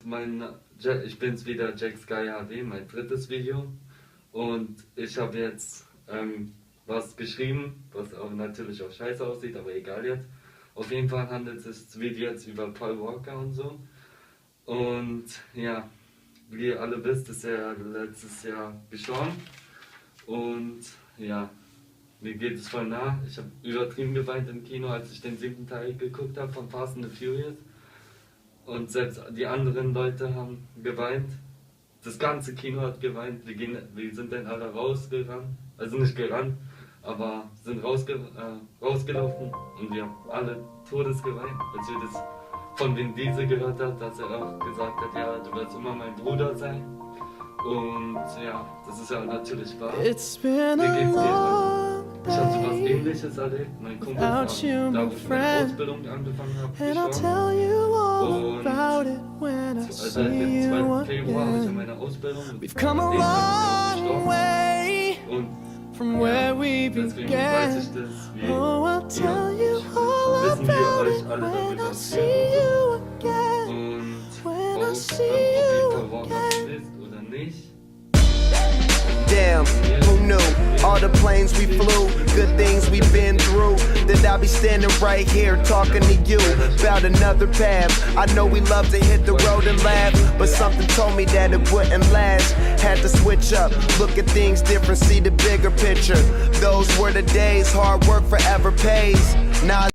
Ich bin's wieder, Jack Sky HD, mein drittes Video. Und ich habe jetzt was geschrieben, was auch natürlich auch scheiße aussieht, aber egal jetzt. Auf jeden Fall handelt sich das Video jetzt über Paul Walker und so. Und ja, wie ihr alle wisst, ist er letztes Jahr gestorben. Und ja, mir geht es voll nah. Ich habe übertrieben geweint im Kino, als ich den 7. Teil geguckt habe von Fast and the Furious. Und selbst die anderen Leute haben geweint. Das ganze Kino hat geweint. Wir sind dann alle rausgerannt. Also nicht gerannt, aber sind rausgelaufen. Und wir haben alle todes geweint, als wir das von Vin Diesel gehört haben, dass er auch gesagt hat, ja, du wirst immer mein Bruder sein. Und ja, das ist ja natürlich wahr. Wie geht's dir? Ich habe sowas Ähnliches erlebt. Mein Kumpel war da, wo ich meine Ausbildung angefangen habe, gestorben. Und seit dem 2. Februar habe ich ja meine Ausbildung und gestorben. Und ja, deswegen weiß ich das, wie wissen wir euch alle darüber reden. Und warum ob ihr Paul wisst oder nicht. Damn, who knew? All the planes we flew, good things we've been through. That I'll be standing right here talking to you about another path. I know we love to hit the road and laugh, but something told me that it wouldn't last. Had to switch up, look at things different, see the bigger picture. Those were the days, hard work forever pays. Now